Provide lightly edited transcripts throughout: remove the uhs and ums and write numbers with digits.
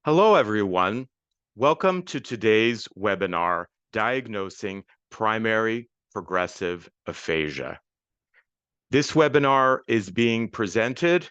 Hello, everyone. Welcome to today's webinar, Diagnosing Primary Progressive Aphasia. This webinar is being presented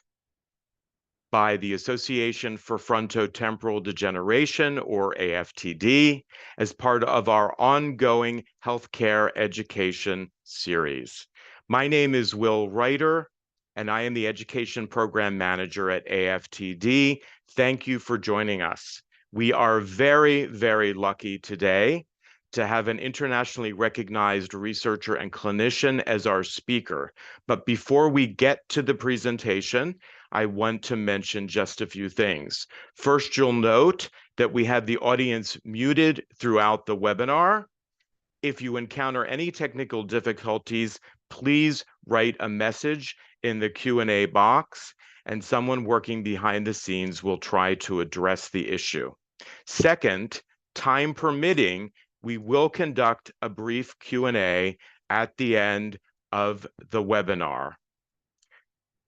by the Association for Frontotemporal Degeneration, or AFTD, as part of our ongoing healthcare education series. My name is Will Reiter, and I am the Education Program Manager at AFTD. Thank you for joining us. We are very, very lucky today to have an internationally recognized researcher and clinician as our speaker. But before we get to the presentation, I want to mention just a few things. First, you'll note that we have the audience muted throughout the webinar. If you encounter any technical difficulties, please write a message in the Q&A box, and someone working behind the scenes will try to address the issue. Second, time permitting, we will conduct a brief Q&A at the end of the webinar.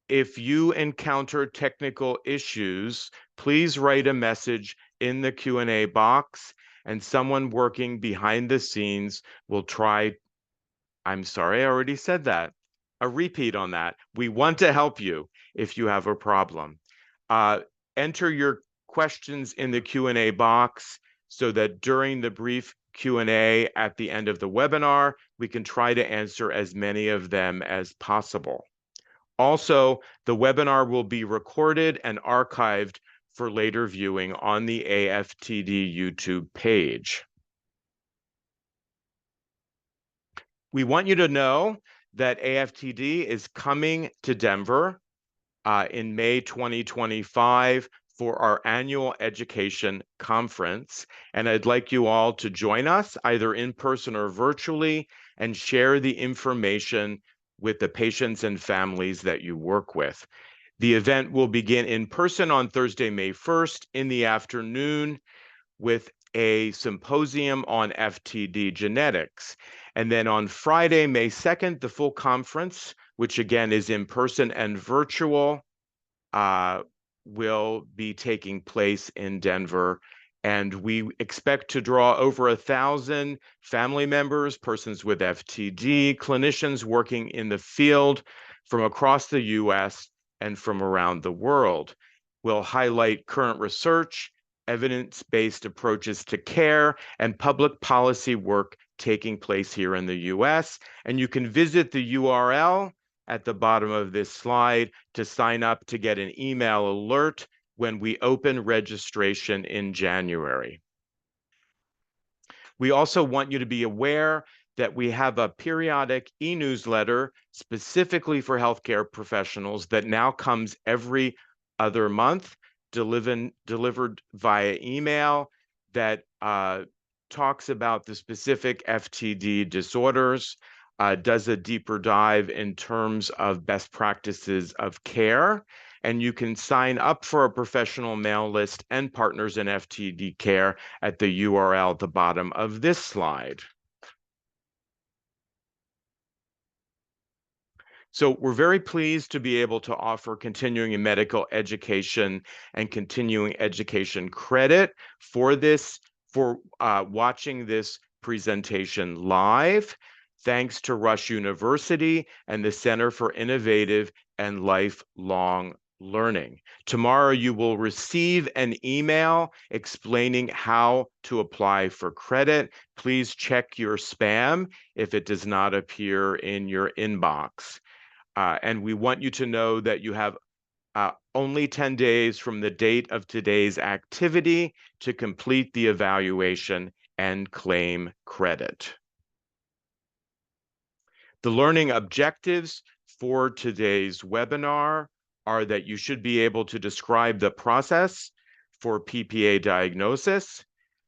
If you encounter technical issues, please write a message in the Q&A box, and someone working behind the scenes will try. I'm sorry, I already said that. A repeat on that. We want to help you if you have a problem. Enter your questions in the Q&A box so that during the brief Q&A at the end of the webinar, we can try to answer as many of them as possible. Also, the webinar will be recorded and archived for later viewing on the AFTD YouTube page. We want you to know that AFTD is coming to Denver in May 2025 for our annual education conference. And I'd like you all to join us either in person or virtually and share the information with the patients and families that you work with. The event will begin in person on Thursday, May 1st in the afternoon with a symposium on FTD genetics. And then on Friday, May 2nd, the full conference, which again is in person and virtual, will be taking place in Denver. And we expect to draw over 1,000 family members, persons with FTD, clinicians working in the field from across the US and from around the world. We'll highlight current research, evidence-based approaches to care, and public policy work taking place here in the US. And you can visit the URL at the bottom of this slide to sign up to get an email alert when we open registration in January. We also want you to be aware that we have a periodic e-newsletter specifically for healthcare professionals that now comes every other month, delivered via email, that talks about the specific FTD disorders, does a deeper dive in terms of best practices of care, and you can sign up for a professional mail list and partners in FTD care at the URL at the bottom of this slide. So we're very pleased to be able to offer continuing medical education and continuing education credit for watching this presentation live. Thanks to Rush University and the Center for Innovative and Lifelong Learning. Tomorrow you will receive an email explaining how to apply for credit. Please check your spam if it does not appear in your inbox. And we want you to know that you have only 10 days from the date of today's activity to complete the evaluation and claim credit. The learning objectives for today's webinar are that you should be able to describe the process for PPA diagnosis,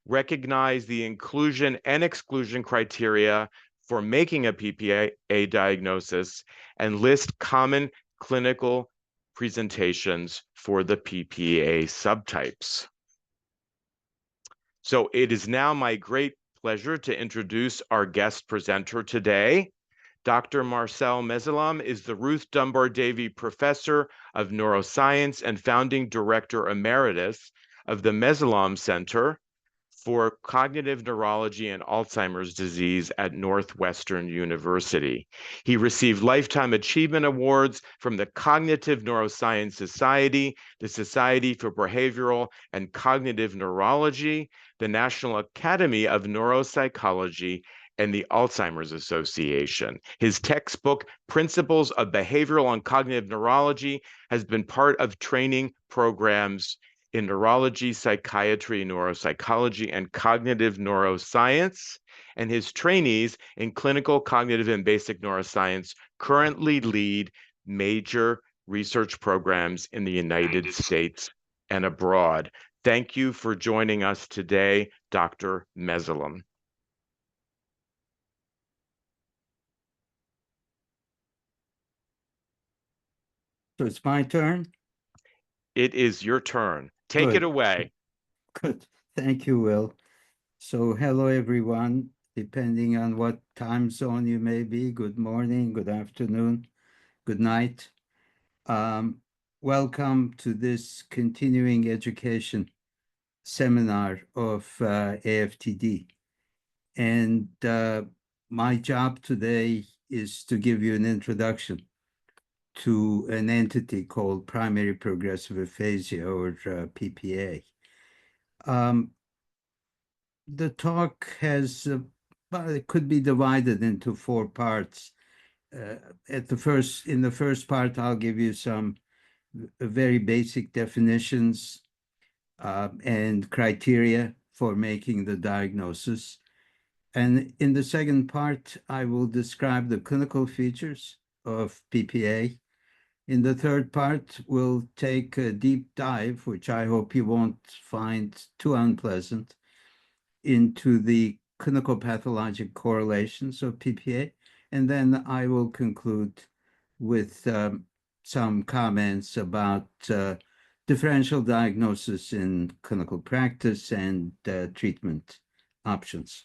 recognize the inclusion and exclusion criteria for making a PPA diagnosis, and list common clinical presentations for the PPA subtypes. So it is now my great pleasure to introduce our guest presenter today. Dr. Marcel Mezzelam is the Ruth Dunbar Davey Professor of Neuroscience and Founding Director Emeritus of the Mesalom Center for Cognitive Neurology and Alzheimer's Disease at Northwestern University. He received Lifetime Achievement Awards from the Cognitive Neuroscience Society, the Society for Behavioral and Cognitive Neurology, the National Academy of Neuropsychology, and the Alzheimer's Association. His textbook, Principles of Behavioral and Cognitive Neurology, has been part of training programs in neurology, psychiatry, neuropsychology, and cognitive neuroscience. And his trainees in clinical, cognitive, and basic neuroscience currently lead major research programs in the United States and abroad. Thank you for joining us today, Dr. Mesalom. So it's my turn? It is your turn. Take it away. Good. Thank you, Will. So hello, everyone. Depending on what time zone you may be, good morning, good afternoon, good night. Welcome to this continuing education seminar of AFTD. And my job today is to give you an introduction to an entity called primary progressive aphasia, or PPA. The talk has, it could be divided into 4 parts. In the first part, I'll give you some very basic definitions and criteria for making the diagnosis. And in the second part, I will describe the clinical features of PPA. In the third part, we'll take a deep dive, which I hope you won't find too unpleasant, into the clinical pathologic correlations of PPA. And then I will conclude with some comments about differential diagnosis in clinical practice and treatment options.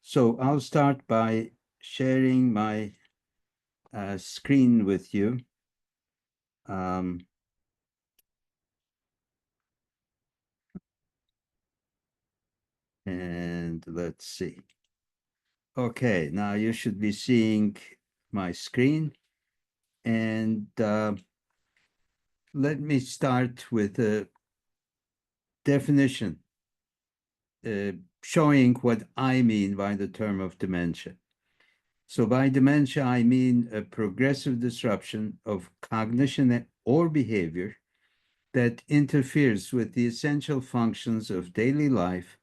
So I'll start by sharing my screen with you. And let's see. Okay, now you should be seeing my screen. And let me start with a definition showing what I mean by the term of dementia. So by dementia, I mean a progressive disruption of cognition or behavior that interferes with the essential functions of daily life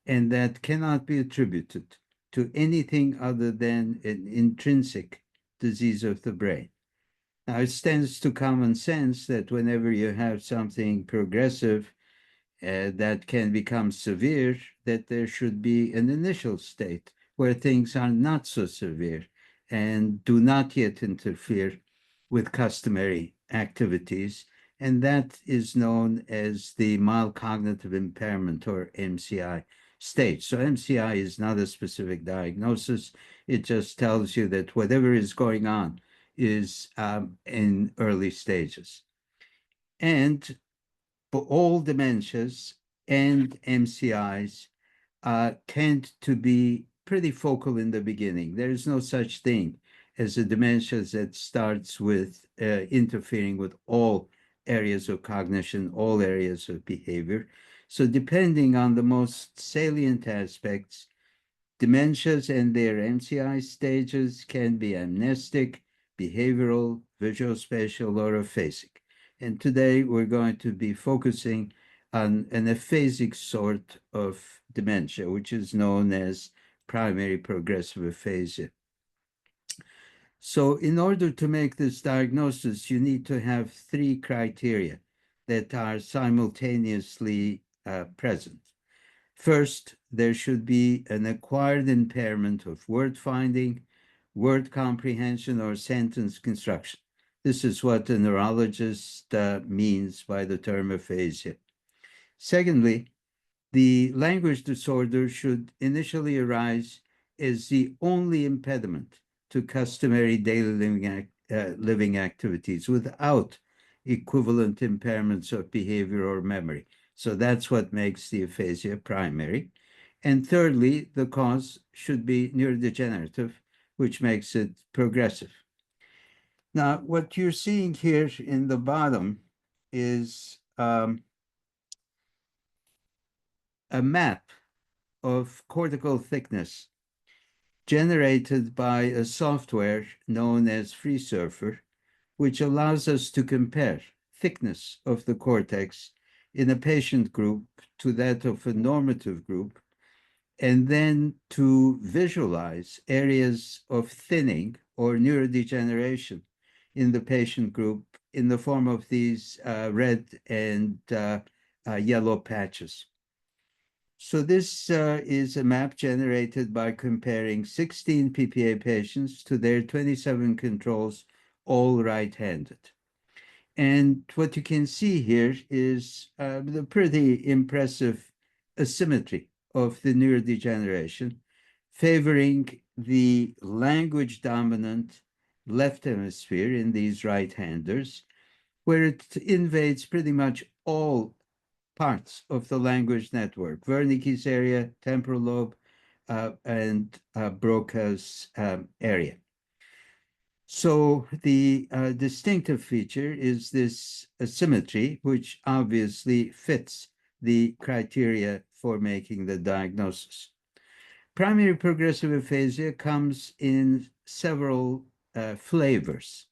and that cannot be attributed to anything other than an intrinsic disease of the brain. Now, it stands to common sense that whenever you have something progressive that can become severe, that there should be an initial state where things are not so severe and do not yet interfere with customary activities. And that is known as the mild cognitive impairment, or MCI stage. So MCI is not a specific diagnosis. It just tells you that whatever is going on is in early stages. And for all dementias and MCIs tend to be pretty focal in the beginning. There is no such thing as a dementia that starts with interfering with all areas of cognition, all areas of behavior. So depending on the most salient aspects, dementias and their MCI stages can be amnestic, behavioral, visuospatial, or aphasic. And today we're going to be focusing on an aphasic sort of dementia, which is known as primary progressive aphasia. So in order to make this diagnosis, you need to have 3 criteria that are simultaneously present. First, there should be an acquired impairment of word finding, word comprehension, or sentence construction. This is what a neurologist means by the term aphasia. Secondly, the language disorder should initially arise as the only impediment to customary daily living activities without equivalent impairments of behavior or memory. So that's what makes the aphasia primary. And thirdly, the cause should be neurodegenerative, which makes it progressive. Now, what you're seeing here in the bottom is a map of cortical thickness generated by a software known as FreeSurfer, which allows us to compare thickness of the cortex in a patient group to that of a normative group, and then to visualize areas of thinning or neurodegeneration in the patient group in the form of these red and yellow patches. So this is a map generated by comparing 16 PPA patients to their 27 controls, all right-handed. And what you can see here is the pretty impressive asymmetry of the neurodegeneration, favoring the language-dominant left hemisphere in these right-handers, where it invades pretty much all parts of the language network: Wernicke's area, temporal lobe, and Broca's area. So the distinctive feature is this asymmetry, which obviously fits the criteria for making the diagnosis. Primary progressive aphasia comes in several flavors.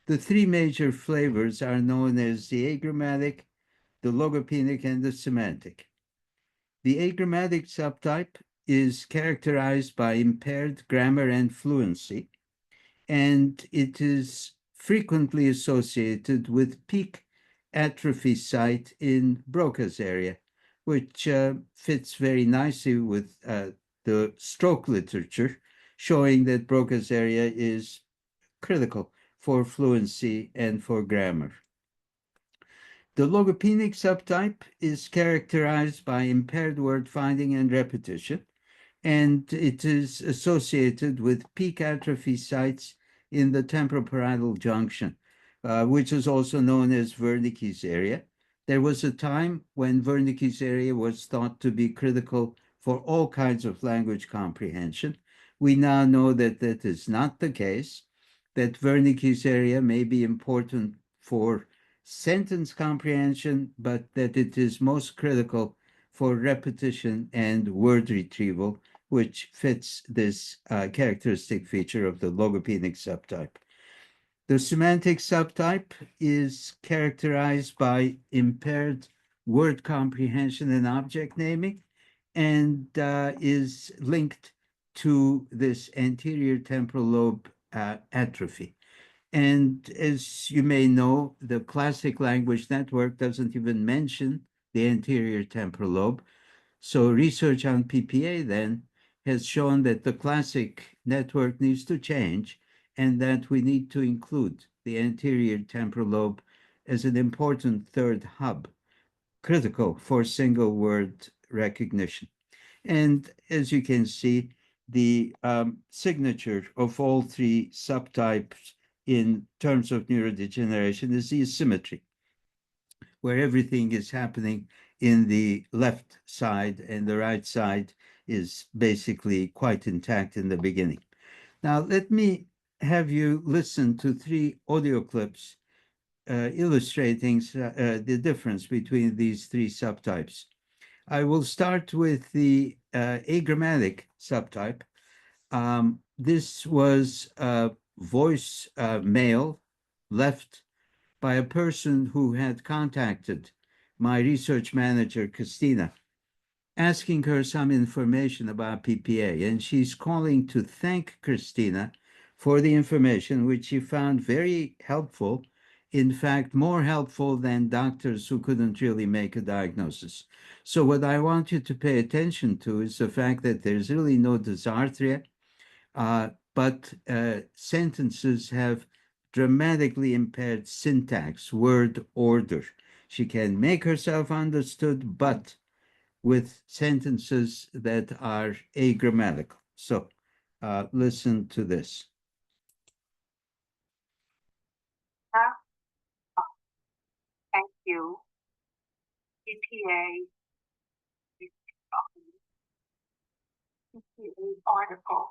The three major flavors are known as the agrammatic, the logopenic, and the semantic. The agrammatic subtype is characterized by impaired grammar and fluency, and it is frequently associated with peak atrophy site in Broca's area, which fits very nicely with the stroke literature, showing that Broca's area is critical for fluency and for grammar. The logopenic subtype is characterized by impaired word finding and repetition, and it is associated with peak atrophy sites in the temporoparietal junction, which is also known as Wernicke's area. There was a time when Wernicke's area was thought to be critical for all kinds of language comprehension. We now know that that is not the case, that Wernicke's area may be important for sentence comprehension, but that it is most critical for repetition and word retrieval, which fits this characteristic feature of the logopenic subtype. The semantic subtype is characterized by impaired word comprehension and object naming, and is linked to this anterior temporal lobe atrophy. And as you may know, the classic language network doesn't even mention the anterior temporal lobe. So research on PPA then has shown that the classic network needs to change, and that we need to include the anterior temporal lobe as an important third hub, critical for single word recognition. And as you can see, the signature of all three subtypes in terms of neurodegeneration is the asymmetry, where everything is happening in the left side and the right side is basically quite intact in the beginning. Now, let me have you listen to three audio clips illustrating the difference between these three subtypes. I will start with the agrammatic subtype. This was a voice mail left by a person who had contacted my research manager, Christina, asking her some information about PPA. And she's calling to thank Christina for the information, which she found very helpful. In fact, more helpful than doctors who couldn't really make a diagnosis. So what I want you to pay attention to is the fact that there's really no dysarthria, but sentences have dramatically impaired syntax, word order. She can make herself understood, but with sentences that are agrammatical. So listen to this. Thank you. EPA article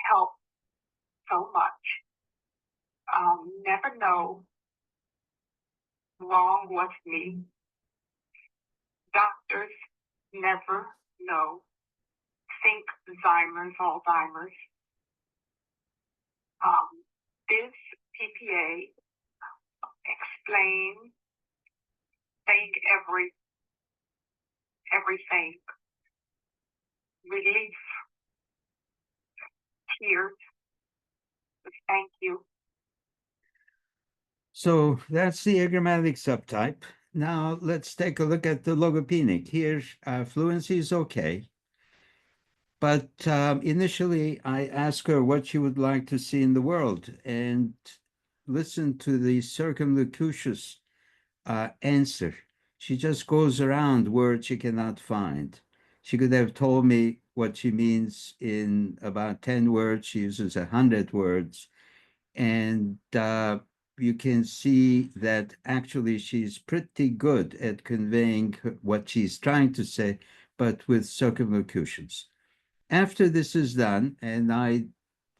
helped so much. Never know, wrong was me. Doctors never know. Think Alzheimer's. This PPA explain, think everything. Relief, tears. Thank you. So that's the agrammatic subtype. Now let's take a look at the logopenic. Here, fluency is okay. But initially, I asked her what she would like to see in the world, and listen to the circumlocucious answer. She just goes around words she cannot find. She could have told me what she means in about 10 words. She uses 100 words. And you can see that actually she's pretty good at conveying what she's trying to say, but with circumlocutions. After this is done, and I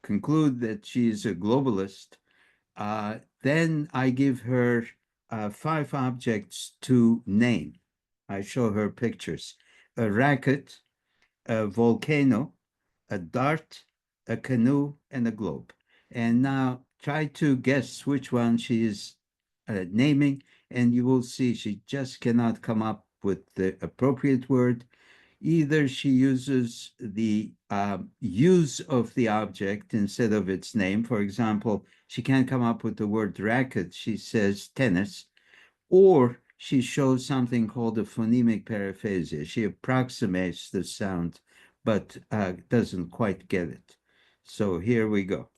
conclude that she's a globalist, then I give her 5 objects to name. I show her pictures: a racket, a volcano, a dart, a canoe, and a globe. And now try to guess which one she is naming, and you will see she just cannot come up with the appropriate word. Either she uses the use of the object instead of its name. For example, she can't come up with the word racket. She says tennis. Or she shows something called a phonemic paraphasia. She approximates the sound, but doesn't quite get it. So here we go.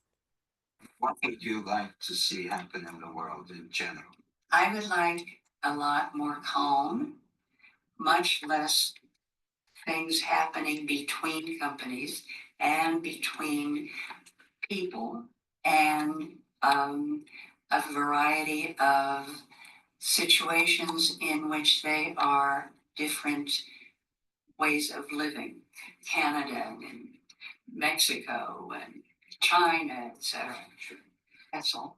What would you like to see happen in the world in general? I would like a lot more calm, much less things happening between companies and between people, and a variety of situations in which they are different ways of living. Canada and Mexico and China, etc. That's all.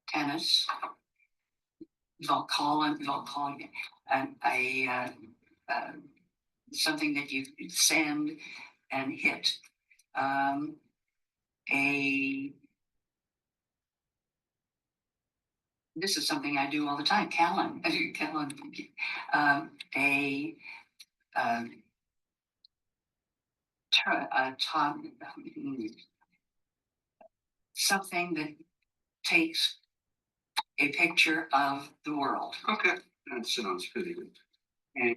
Tennis, Volcanic, and something that you sand and hit. This is something I do all the time. Callan, something that takes a picture of the world. Okay, that sounds pretty good. And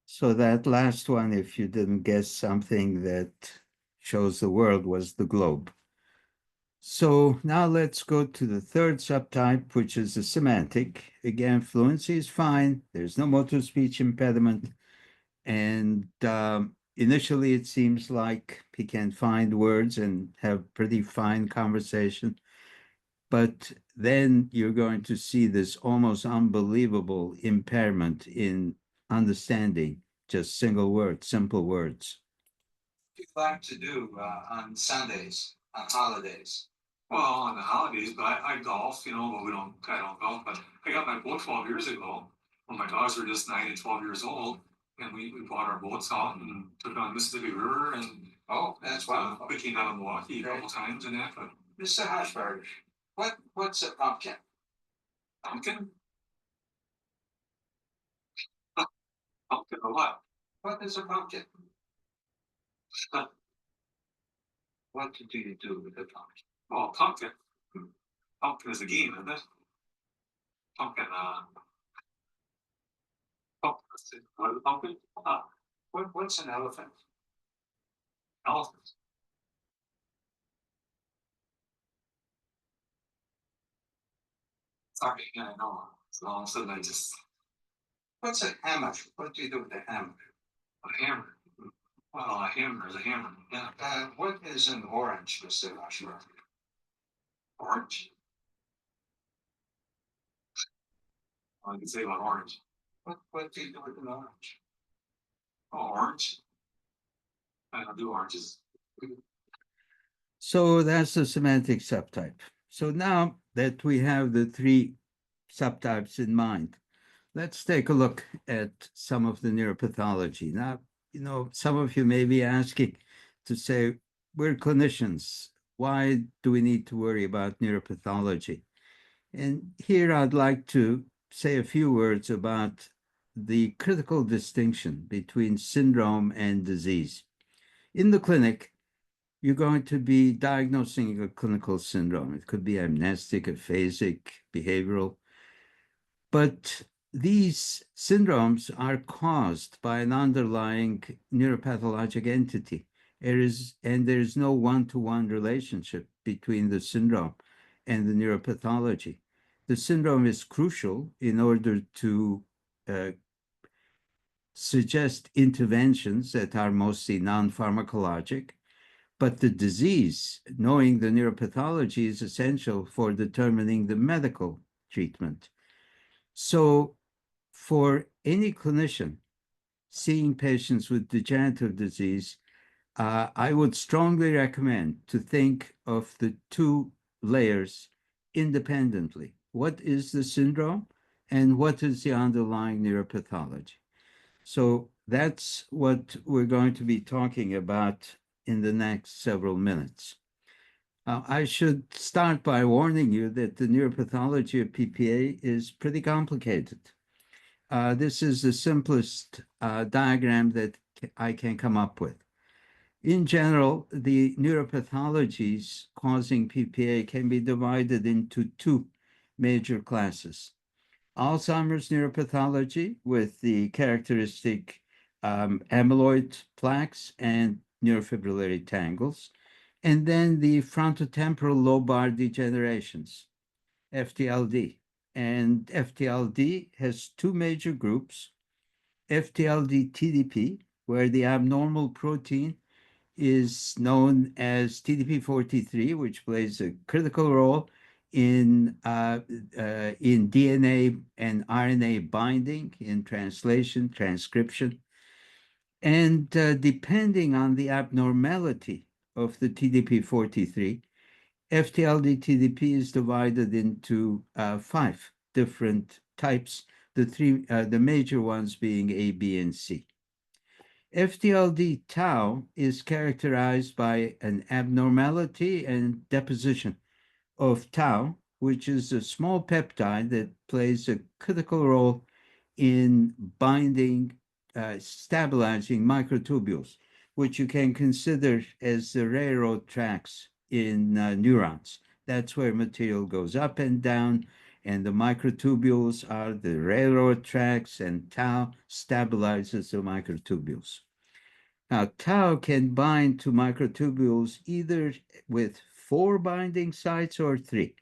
so that last one, if you didn't guess something that shows the world, was the globe. So now let's go to the third subtype, which is the semantic. Again, fluency is fine. There's no motor speech impediment. And initially, it seems like he can find words and have pretty fine conversation. But then you're going to see this almost unbelievable impairment in understanding just single words, simple words. What do you like to do on Sundays, on holidays? Well, on the holidays, but I golf, but I don't golf, but I got my boat 12 years ago when my dogs were just 9 and 12 years old. And we brought our boats out and took on Mississippi River, and that's wonderful. we came down to Milwaukee a couple times and that, but Mr. Hashberg, what's a pumpkin? pumpkin? Pumpkin or what? What is a pumpkin? What do you do with a pumpkin? Oh, pumpkin. Pumpkin is a game, isn't it? Pumpkin, what is a pumpkin? What's an elephant? Elephant. Sorry, yeah, I know. So all of a sudden I just, What's a hammer? What do you do with a hammer? a hammer. Well, a hammer is a hammer, yeah. What is an orange, Mr. Hashberg? Orange. I can say about orange. What do you do with an orange? Oh, orange? I don't do oranges. So that's the semantic subtype. So now that we have the three subtypes in mind, let's take a look at some of the neuropathology. Now, some of you may be asking to say, we're clinicians. Why do we need to worry about neuropathology? And here I'd like to say a few words about the critical distinction between syndrome and disease. In the clinic, you're going to be diagnosing a clinical syndrome. It could be amnestic, aphasic, behavioral. But these syndromes are caused by an underlying neuropathologic entity. There is no one-to-one relationship between the syndrome and the neuropathology. The syndrome is crucial in order to suggest interventions that are mostly non-pharmacologic, but the disease, knowing the neuropathology, is essential for determining the medical treatment. So for any clinician seeing patients with degenerative disease, I would strongly recommend to think of the two layers independently. What is the syndrome and what is the underlying neuropathology? So that's what we're going to be talking about in the next several minutes. I should start by warning you that the neuropathology of PPA is pretty complicated. This is the simplest diagram that I can come up with. In general, the neuropathologies causing PPA can be divided into two major classes. Alzheimer's neuropathology with the characteristic amyloid plaques and neurofibrillary tangles, and then the frontotemporal lobar degenerations, FTLD. And FTLD has two major groups, FTLD-TDP, where the abnormal protein is known as TDP43, which plays a critical role in DNA and RNA binding, in translation, transcription. And depending on the abnormality of the TDP43, FTLD-TDP is divided into 5 different types, the major ones being A, B, and C. FTLD tau is characterized by an abnormality and deposition of tau, which is a small peptide that plays a critical role in binding, stabilizing microtubules, which you can consider as the railroad tracks in neurons. That's where material goes up and down, and the microtubules are the railroad tracks, and tau stabilizes the microtubules. Now, tau can bind to microtubules either with 4 binding sites or 3.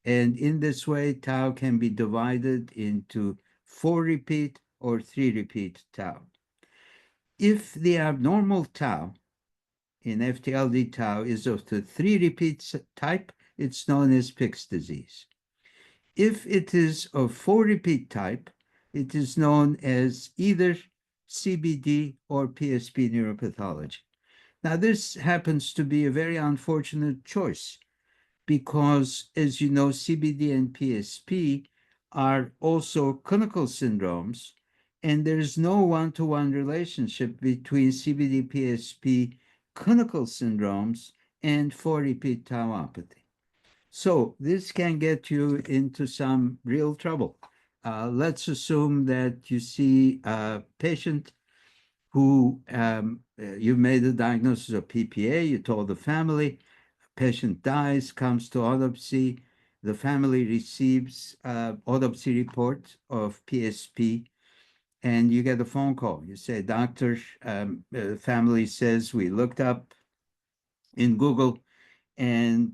And in this way, tau can be divided into 4-repeat or 3-repeat tau. If the abnormal tau in FTLD tau is of the 3-repeat type, it's known as Pick's disease. If it is of 4-repeat type, it is known as either CBD or PSP neuropathology. Now, this happens to be a very unfortunate choice because, as you know, CBD and PSP are also clinical syndromes, and there is no one-to-one relationship between CBD, PSP clinical syndromes and 4-repeat tauopathy. So this can get you into some real trouble. Let's assume that you see a patient who you made a diagnosis of PPA, you told the family, patient dies, comes to autopsy, the family receives autopsy report of PSP, and you get a phone call. You say, doctor, family says we looked up in Google, and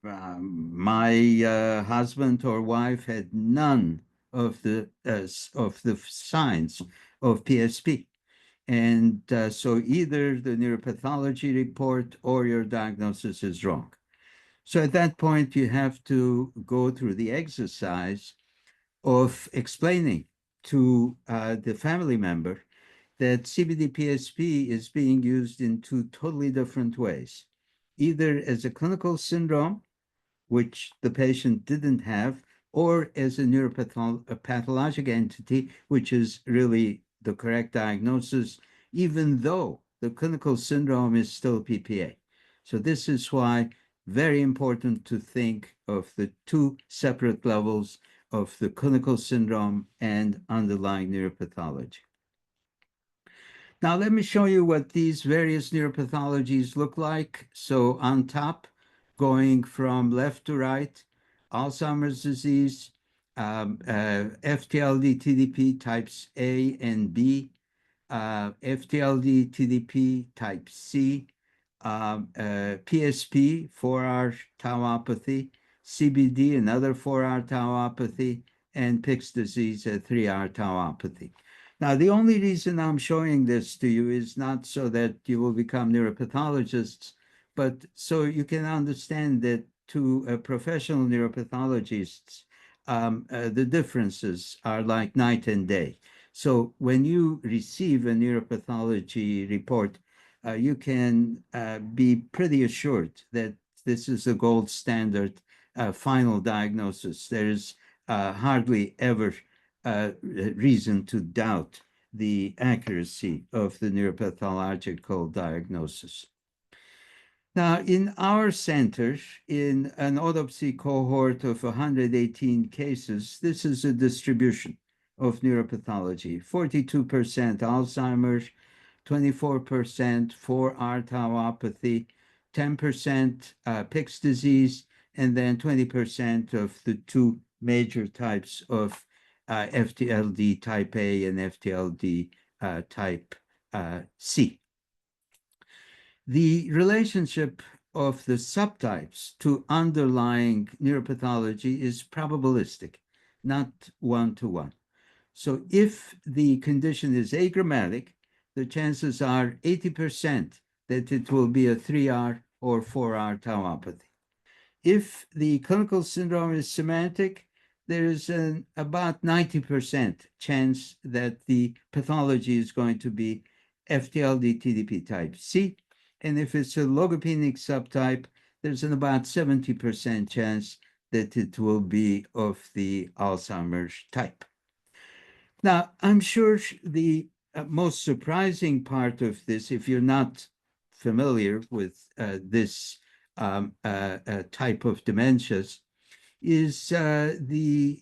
my husband or wife had none of the signs of PSP. And so either the neuropathology report or your diagnosis is wrong. So at that point, you have to go through the exercise of explaining to the family member that CBD-PSP is being used in two totally different ways, either as a clinical syndrome, which the patient didn't have, or as a neuropathologic entity, which is really the correct diagnosis, even though the clinical syndrome is still PPA. So this is why very important to think of the two separate levels of the clinical syndrome and underlying neuropathology. Now, let me show you what these various neuropathologies look like. So on top, going from left to right, Alzheimer's disease, FTLD TDP types A and B, FTLD TDP type C, PSP, 4R tauopathy, CBD, another 4R tauopathy, and Pick's disease, a 3R tauopathy. Now, the only reason I'm showing this to you is not so that you will become neuropathologists, but so you can understand that to professional neuropathologists, the differences are like night and day. So when you receive a neuropathology report, you can be pretty assured that this is a gold standard final diagnosis. There is hardly ever reason to doubt the accuracy of the neuropathological diagnosis. Now, in our center, in an autopsy cohort of 118 cases, this is a distribution of neuropathology. 42% Alzheimer's, 24% 4R tauopathy, 10% Pick's disease, and then 20% of the two major types of FTLD type A and FTLD type C. The relationship of the subtypes to underlying neuropathology is probabilistic, not one-to-one. So if the condition is achromatic, the chances are 80% that it will be a 3R or 4R tauopathy. If the clinical syndrome is semantic, there is an about 90% chance that the pathology is going to be FTLD TDP type C. And if it's a logopenic subtype, there's an about 70% chance that it will be of the Alzheimer's type. Now, I'm sure the most surprising part of this, if you're not familiar with this type of dementias, is the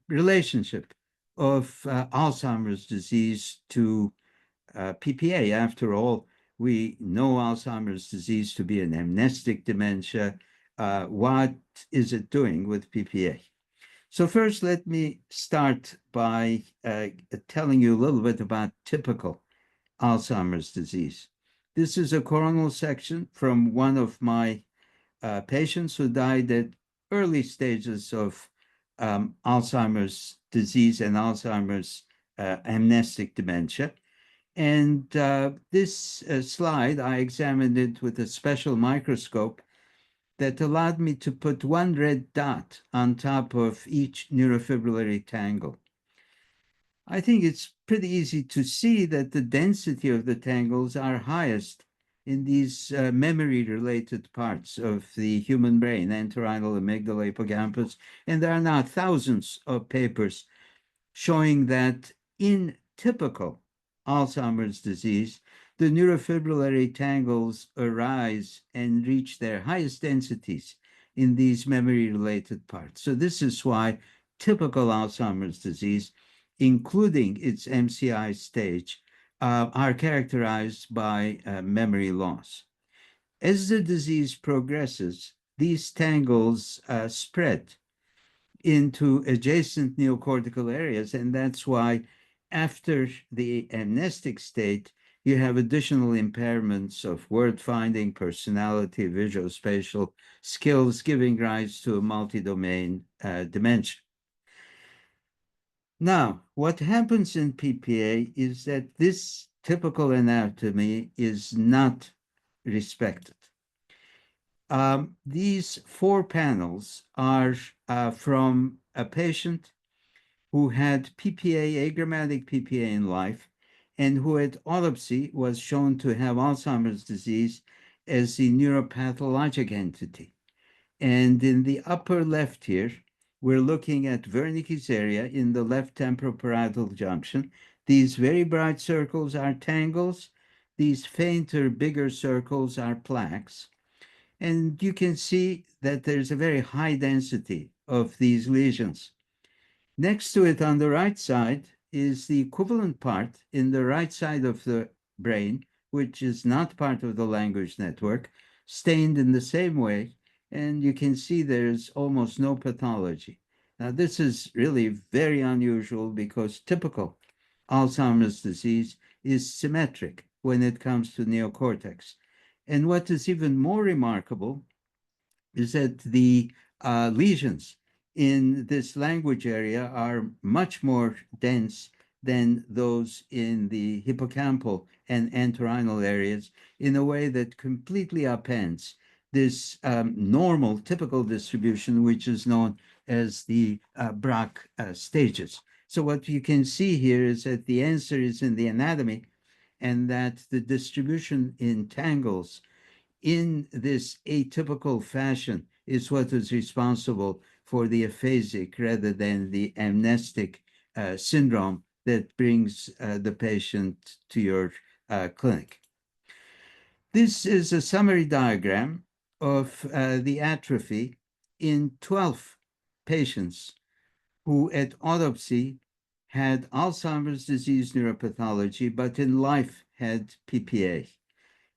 relationship of Alzheimer's disease to PPA. After all, we know Alzheimer's disease to be an amnestic dementia. What is it doing with PPA? So first, let me start by telling you a little bit about typical Alzheimer's disease. This is a coronal section from one of my patients who died at early stages of Alzheimer's disease and Alzheimer's amnestic dementia. And this slide, I examined it with a special microscope that allowed me to put one red dot on top of each neurofibrillary tangle. I think it's pretty easy to see that the density of the tangles are highest in these memory-related parts of the human brain, entorhinal, amygdala, hippocampus, and there are now thousands of papers showing that in typical Alzheimer's disease, the neurofibrillary tangles arise and reach their highest densities in these memory-related parts. So this is why typical Alzheimer's disease, including its MCI stage, are characterized by memory loss. As the disease progresses, these tangles spread into adjacent neocortical areas, and that's why after the amnestic state, you have additional impairments of word finding, personality, visuospatial skills, giving rise to a multi-domain dementia. Now, what happens in PPA is that this typical anatomy is not respected. These four panels are from a patient who had PPA, agrammatic PPA in life, and who at autopsy was shown to have Alzheimer's disease as the neuropathologic entity. And in the upper left here, we're looking at Wernicke's area in the left temporoparietal junction. These very bright circles are tangles. These fainter, bigger circles are plaques. And you can see that there's a very high density of these lesions. Next to it on the right side is the equivalent part in the right side of the brain, which is not part of the language network, stained in the same way, and you can see there's almost no pathology. Now, this is really very unusual because typical Alzheimer's disease is symmetric when it comes to neocortex. And what is even more remarkable is that the lesions in this language area are much more dense than those in the hippocampal and entorhinal areas in a way that completely upends this normal, typical distribution, which is known as the Braque stages. So what you can see here is that the answer is in the anatomy, and that the distribution in tangles in this atypical fashion is what is responsible for the aphasic rather than the amnestic syndrome that brings the patient to your clinic. This is a summary diagram of the atrophy in 12 patients who at autopsy had Alzheimer's disease neuropathology, but in life had PPA.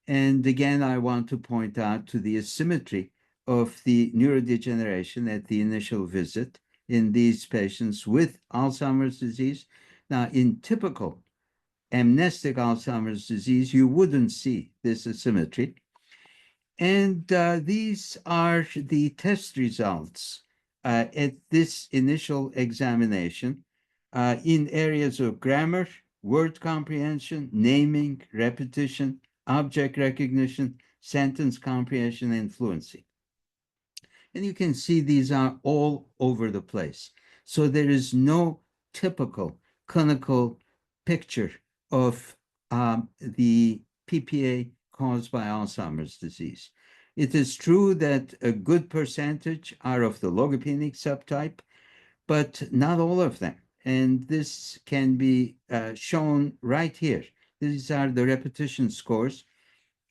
And again, I want to point out to the asymmetry of the neurodegeneration at the initial visit in these patients with Alzheimer's disease. Now, in typical amnestic Alzheimer's disease, you wouldn't see this asymmetry. And these are the test results at this initial examination in areas of grammar, word comprehension, naming, repetition, object recognition, sentence comprehension, and fluency. And you can see these are all over the place. So there is no typical clinical picture of the PPA caused by Alzheimer's disease. It is true that a good percentage are of the logopenic subtype, but not all of them. And this can be shown right here. These are the repetition scores.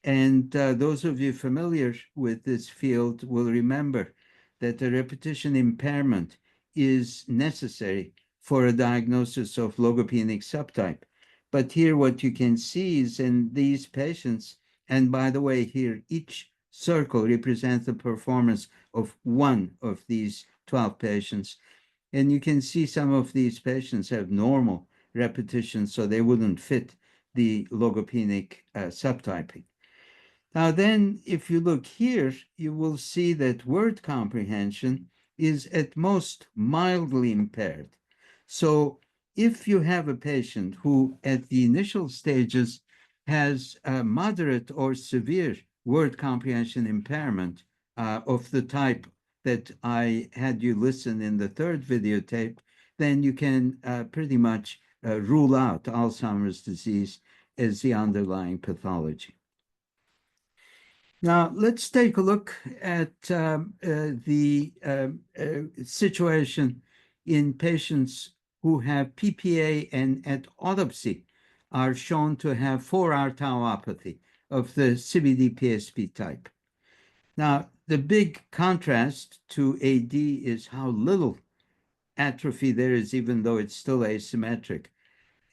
And those of you familiar with this field will remember that the repetition impairment is necessary for a diagnosis of logopenic subtype. But here what you can see is in these patients, and by the way, here each circle represents the performance of one of these 12 patients. And you can see some of these patients have normal repetition, so they wouldn't fit the logopenic subtyping. Now then, if you look here, you will see that word comprehension is at most mildly impaired. So if you have a patient who at the initial stages has a moderate or severe word comprehension impairment of the type that I had you listen in the third videotape, then you can pretty much rule out Alzheimer's disease as the underlying pathology. Now, let's take a look at the situation in patients who have PPA and at autopsy are shown to have 4-hour tauopathy of the CBD-PSP type. Now, the big contrast to AD is how little atrophy there is, even though it's still asymmetric.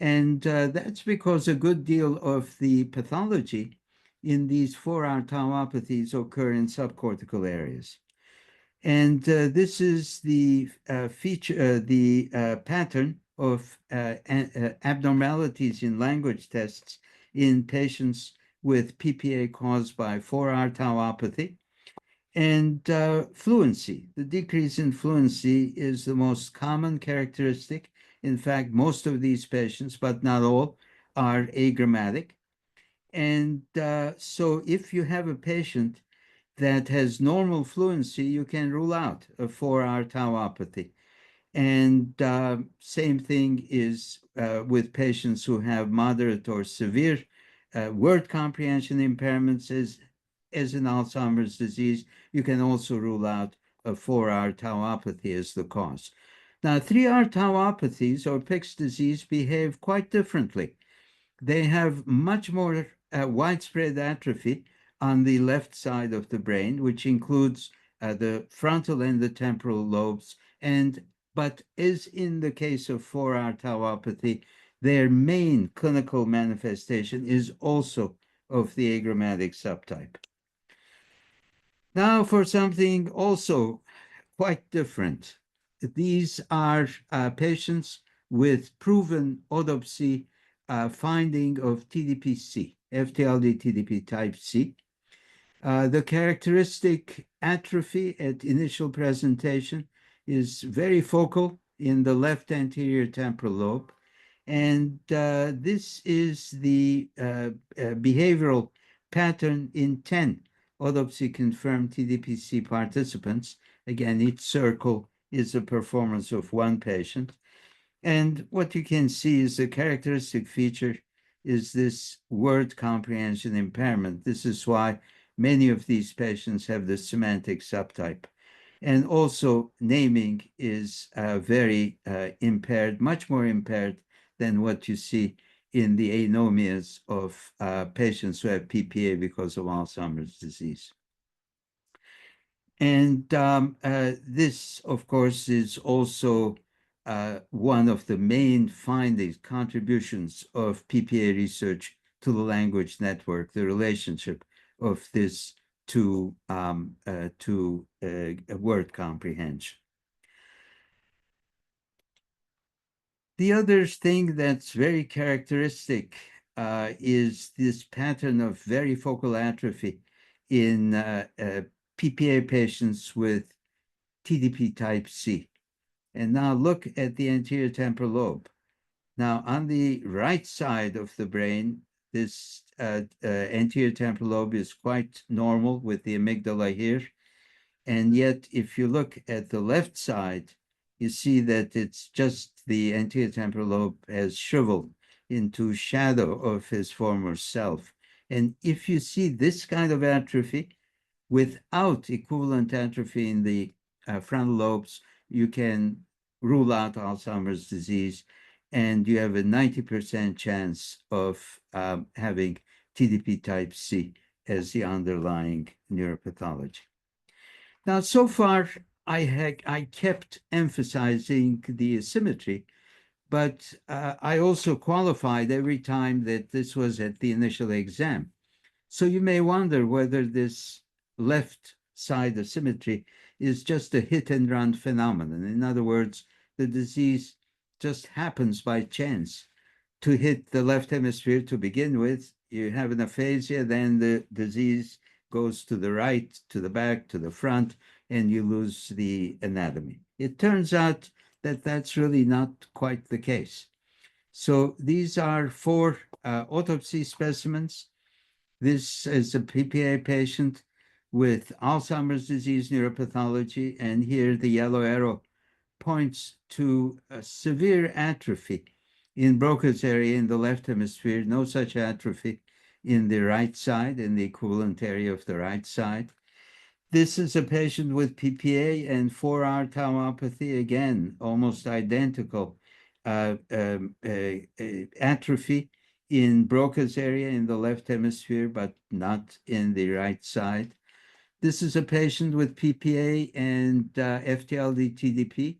And that's because a good deal of the pathology in these 4-hour tauopathies occur in subcortical areas. And this is the pattern of abnormalities in language tests in patients with PPA caused by 4-hour tauopathy. And fluency, the decrease in fluency is the most common characteristic. In fact, most of these patients, but not all, are agrammatic. And so if you have a patient that has normal fluency, you can rule out a 4-hour tauopathy. And same thing is with patients who have moderate or severe word comprehension impairments as in Alzheimer's disease. You can also rule out a 4R tauopathy as the cause. Now, 3R tauopathies or Pick's disease behave quite differently. They have much more widespread atrophy on the left side of the brain, which includes the frontal and the temporal lobes. But as in the case of 4R tauopathy, their main clinical manifestation is also of the agrammatic subtype. Now for something also quite different. These are patients with proven autopsy finding of TDP-C, FTLD TDP type C. The characteristic atrophy at initial presentation is very focal in the left anterior temporal lobe. And this is the behavioral pattern in 10 autopsy-confirmed TDP-C participants. Again, each circle is a performance of one patient. And what you can see is the characteristic feature is this word comprehension impairment. This is why many of these patients have the semantic subtype. And also naming is very impaired, much more impaired than what you see in the anomias of patients who have PPA because of Alzheimer's disease. And this, of course, is also one of the main findings, contributions of PPA research to the language network, the relationship of this to word comprehension. The other thing that's very characteristic is this pattern of very focal atrophy in PPA patients with TDP type C. And now look at the anterior temporal lobe. Now on the right side of the brain, this anterior temporal lobe is quite normal with the amygdala here. And yet, if you look at the left side, you see that it's just the anterior temporal lobe has shriveled into shadow of his former self. And if you see this kind of atrophy without equivalent atrophy in the frontal lobes, you can rule out Alzheimer's disease, and you have a 90% chance of having TDP type C as the underlying neuropathology. Now, so far, I kept emphasizing the asymmetry, but I also qualified every time that this was at the initial exam. So you may wonder whether this left side asymmetry is just a hit and run phenomenon. In other words, the disease just happens by chance to hit the left hemisphere to begin with. You have an aphasia, then the disease goes to the right, to the back, to the front, and you lose the anatomy. It turns out that that's really not quite the case. So these are 4 autopsy specimens. This is a PPA patient with Alzheimer's disease neuropathology, and here the yellow arrow points to a severe atrophy in Broca's area in the left hemisphere, no such atrophy in the right side, in the equivalent area of the right side. This is a patient with PPA and 4R tauopathy, again, almost identical atrophy in Broca's area in the left hemisphere, but not in the right side. This is a patient with PPA and FTLD TDP.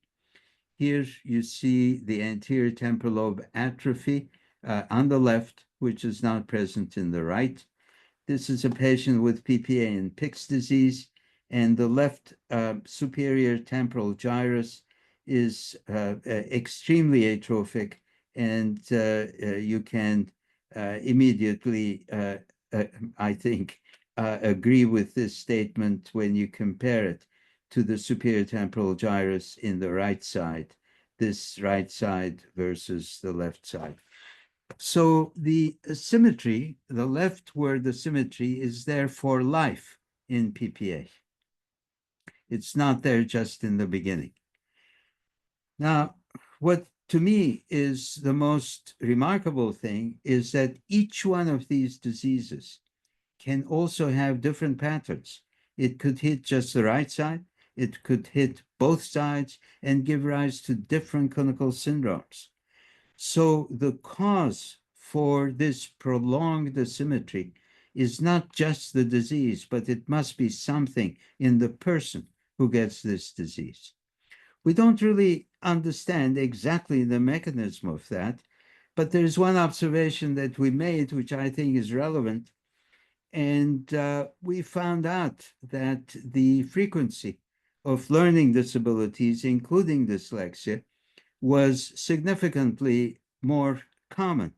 Here you see the anterior temporal lobe atrophy on the left, which is not present in the right. This is a patient with PPA and Pick's disease, and the left superior temporal gyrus is extremely atrophic, and you can immediately, I think, agree with this statement when you compare it to the superior temporal gyrus in the right side, this right side versus the left side. So the symmetry, the left where the symmetry is there for life in PPA. It's not there just in the beginning. Now, what to me is the most remarkable thing is that each one of these diseases can also have different patterns. It could hit just the right side, it could hit both sides and give rise to different clinical syndromes. So the cause for this prolonged asymmetry is not just the disease, but it must be something in the person who gets this disease. We don't really understand exactly the mechanism of that, but there's one observation that we made, which I think is relevant. And we found out that the frequency of learning disabilities, including dyslexia, was significantly more common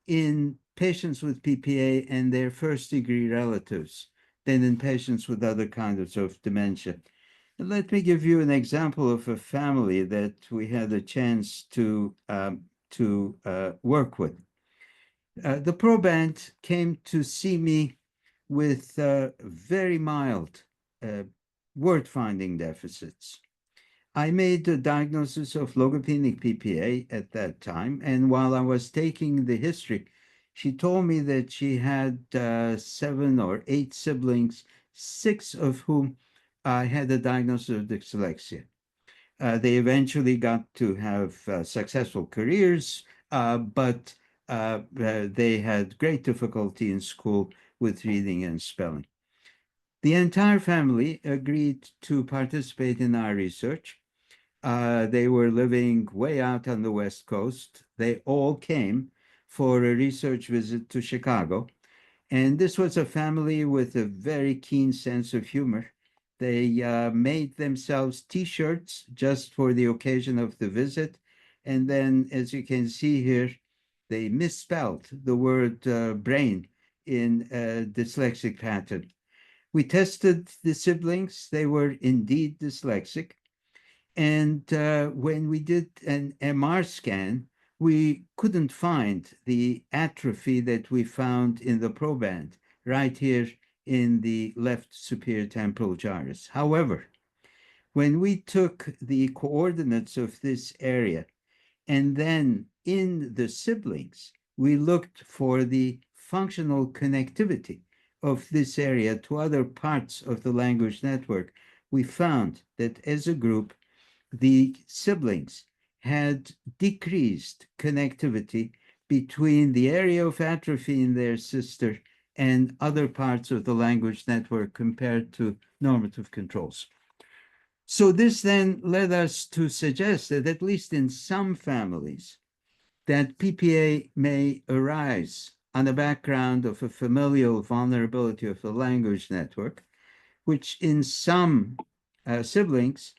in patients with PPA and their first degree relatives than in patients with other kinds of dementia. And let me give you an example of a family that we had a chance to work with. The proband came to see me with very mild word finding deficits. I made the diagnosis of logopenic PPA at that time, and while I was taking the history, she told me that she had 7 or 8 siblings, 6 of whom had a diagnosis of dyslexia. They eventually got to have successful careers, but they had great difficulty in school with reading and spelling. The entire family agreed to participate in our research. They were living way out on the West Coast. They all came for a research visit to Chicago. And this was a family with a very keen sense of humor. They made themselves T-shirts just for the occasion of the visit. And then, as you can see here, they misspelled the word brain in a dyslexic pattern. We tested the siblings. They were indeed dyslexic. And when we did an MR scan, we couldn't find the atrophy that we found in the proband right here in the left superior temporal gyrus. However, when we took the coordinates of this area and then in the siblings, we looked for the functional connectivity of this area to other parts of the language network, we found that as a group, the siblings had decreased connectivity between the area of atrophy in their sister and other parts of the language network compared to normative controls. So this then led us to suggest that at least in some families, that PPA may arise on the background of a familial vulnerability of the language network, which in some siblings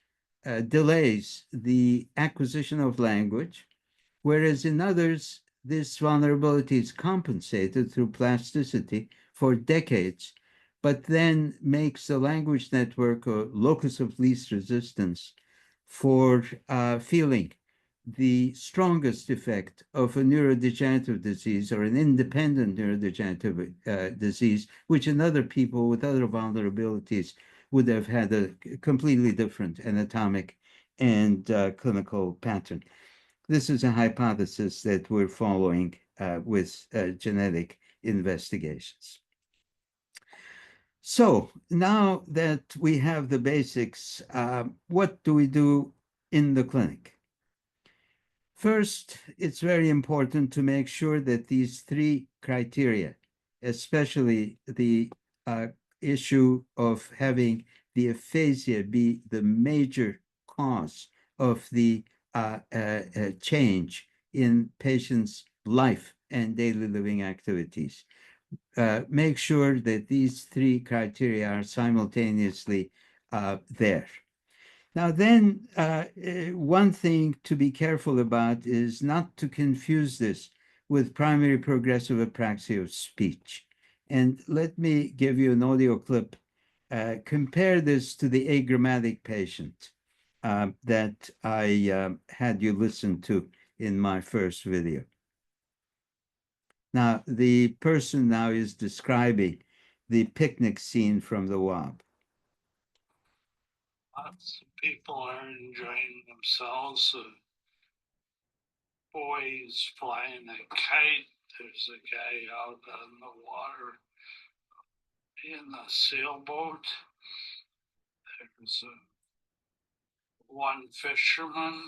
delays the acquisition of language, whereas in others, this vulnerability is compensated through plasticity for decades, but then makes the language network a locus of least resistance for feeling the strongest effect of a neurodegenerative disease or an independent neurodegenerative disease, which in other people with other vulnerabilities would have had a completely different anatomic and clinical pattern. This is a hypothesis that we're following with genetic investigations. So now that we have the basics, what do we do in the clinic? First, it's very important to make sure that these 3 criteria, especially the issue of having the aphasia be the major cause of the change in patients' life and daily living activities. Make sure that these 3 criteria are simultaneously there. Now then, one thing to be careful about is not to confuse this with primary progressive apraxia of speech. And let me give you an audio clip. Compare this to the agrammatic patient that I had you listen to in my first video. Now, the person now is describing the picnic scene from the WAB. Lots of people are enjoying themselves. Boys flying a kite. There's a guy out on the water in a sailboat. There's one fisherman.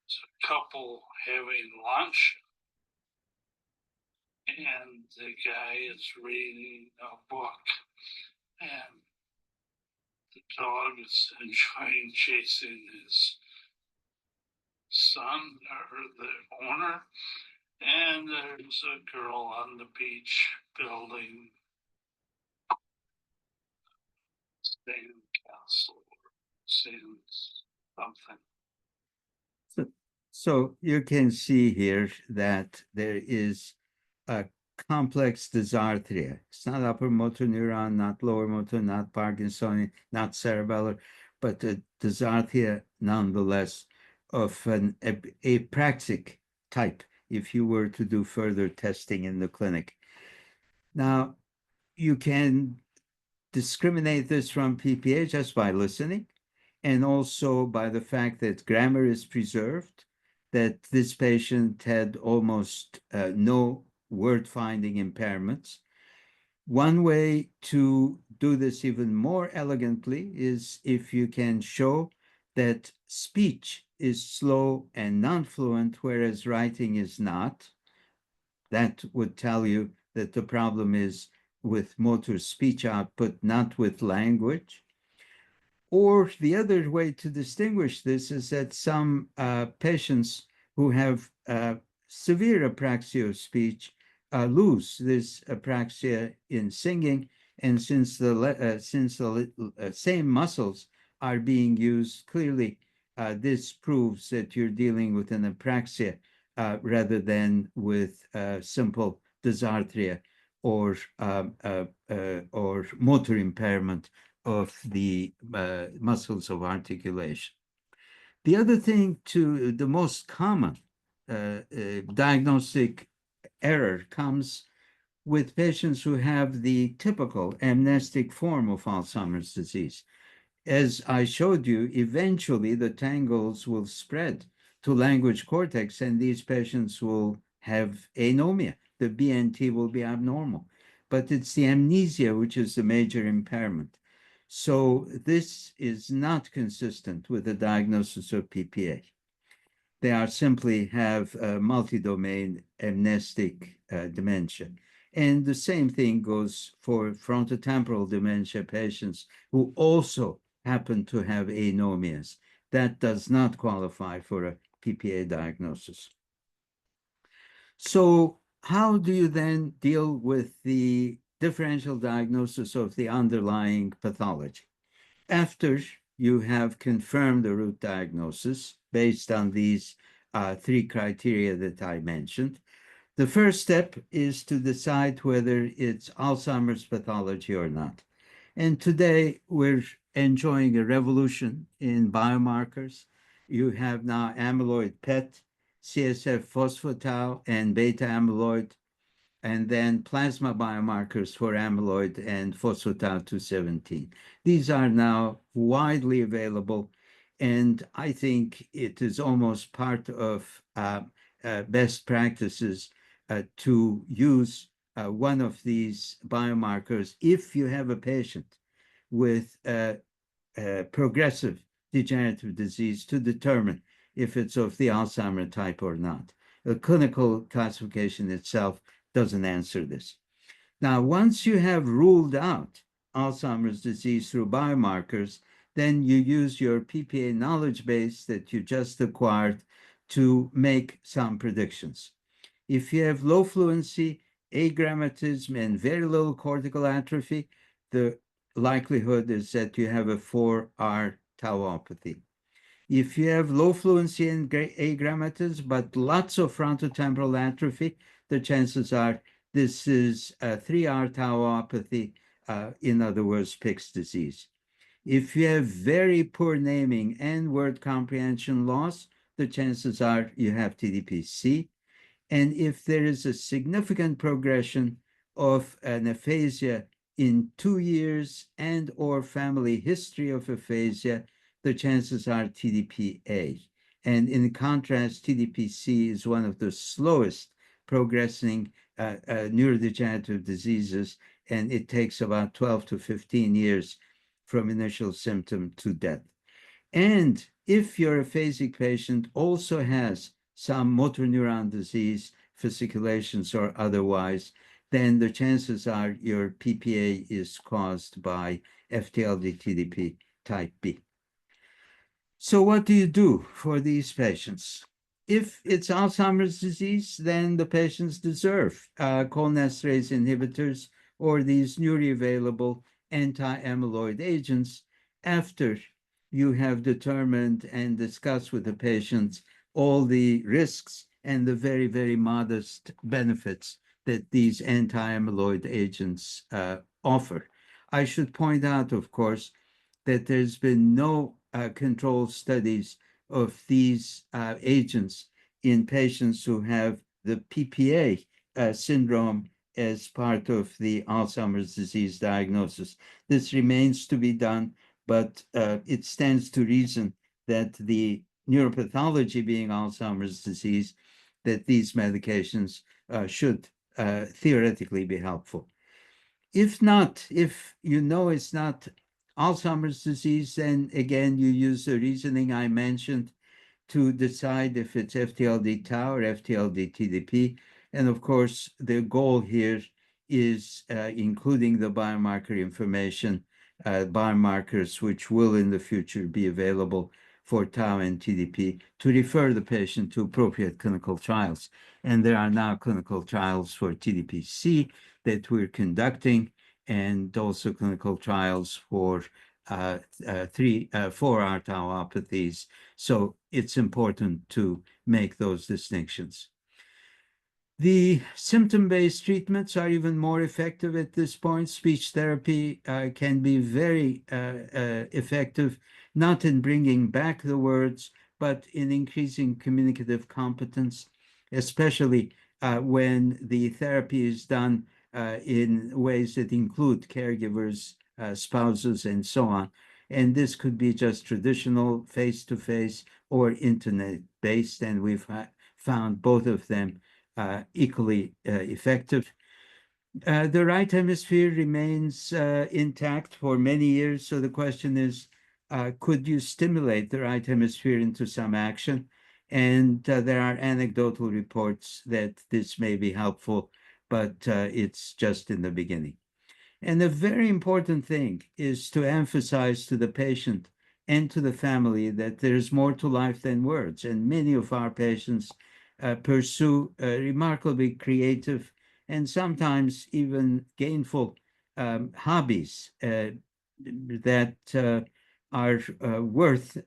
There's a couple having lunch. And the guy is reading a book. And the dog is enjoying chasing his son or the owner. And there's a girl on the beach building sand castle or sand something. So you can see here that there is a complex dysarthria. It's not upper motor neuron, not lower motor, not Parkinsonian, not cerebellar, but a dysarthria nonetheless of an apraxic type if you were to do further testing in the clinic. Now, you can discriminate this from PPA just by listening and also by the fact that grammar is preserved, that this patient had almost no word finding impairments. One way to do this even more elegantly is if you can show that speech is slow and non-fluent, whereas writing is not. That would tell you that the problem is with motor speech output, not with language. Or the other way to distinguish this is that some patients who have severe apraxia of speech lose this apraxia in singing, and since the same muscles are being used, clearly this proves that you're dealing with an apraxia rather than with simple dysarthria or motor impairment of the muscles of articulation. The other thing the most common diagnostic error comes with patients who have the typical amnestic form of Alzheimer's disease. As I showed you, eventually the tangles will spread to language cortex and these patients will have anomia. The BNT will be abnormal, but it's the amnesia which is the major impairment. So this is not consistent with the diagnosis of PPA. They simply have multi-domain amnestic dementia. And the same thing goes for frontotemporal dementia patients who also happen to have anomias. That does not qualify for a PPA diagnosis. So how do you then deal with the differential diagnosis of the underlying pathology? After you have confirmed the root diagnosis based on these three criteria that I mentioned, the first step is to decide whether it's Alzheimer's pathology or not. And today we're enjoying a revolution in biomarkers. You have now amyloid PET, CSF phospho-tau, and beta amyloid, and then plasma biomarkers for amyloid and phospho-tau 217. These are now widely available, and I think it is almost part of best practices to use one of these biomarkers if you have a patient with progressive degenerative disease to determine if it's of the Alzheimer type or not. The clinical classification itself doesn't answer this. Now, once you have ruled out Alzheimer's disease through biomarkers, then you use your PPA knowledge base that you just acquired to make some predictions. If you have low fluency, agrammatism, and very little cortical atrophy, the likelihood is that you have a 4R tauopathy. If you have low fluency and agrammatism, but lots of frontotemporal atrophy, the chances are this is a 3R tauopathy, in other words, Pick's disease. If you have very poor naming and word comprehension loss, the chances are you have TDP-C. And if there is a significant progression of an aphasia in 2 years and or family history of aphasia, the chances are TDP-A. And in contrast, TDP-C is one of the slowest progressing neurodegenerative diseases, and it takes about 12 to 15 years from initial symptom to death. And if your aphasic patient also has some motor neuron disease, fasciculations or otherwise, then the chances are your PPA is caused by FTLD-TDP type B. So what do you do for these patients? If it's Alzheimer's disease, then the patients deserve cholinesterase inhibitors or these newly available anti-amyloid agents after you have determined and discussed with the patients all the risks and the very, very modest benefits that these anti-amyloid agents offer. I should point out, of course, that there's been no controlled studies of these agents in patients who have the PPA syndrome as part of the Alzheimer's disease diagnosis. This remains to be done, but it stands to reason that the neuropathology being Alzheimer's disease, that these medications should theoretically be helpful. If not, if you know it's not Alzheimer's disease, then again, you use the reasoning I mentioned to decide if it's FTLD tau or FTLD TDP. And of course, the goal here is including the biomarker information, biomarkers which will in the future be available for tau and TDP, to refer the patient to appropriate clinical trials. And there are now clinical trials for TDP-C that we're conducting, and also clinical trials for 4 R tauopathies. So it's important to make those distinctions. The symptom-based treatments are even more effective at this point. Speech therapy can be very effective, not in bringing back the words, but in increasing communicative competence, especially when the therapy is done in ways that include caregivers, spouses, and so on. And this could be just traditional face-to-face or internet-based, and we've found both of them equally effective. The right hemisphere remains intact for many years. So the question is, could you stimulate the right hemisphere into some action? And there are anecdotal reports that this may be helpful, but it's just in the beginning. And the very important thing is to emphasize to the patient and to the family that there's more to life than words. And many of our patients pursue remarkably creative and sometimes even gainful hobbies that are worth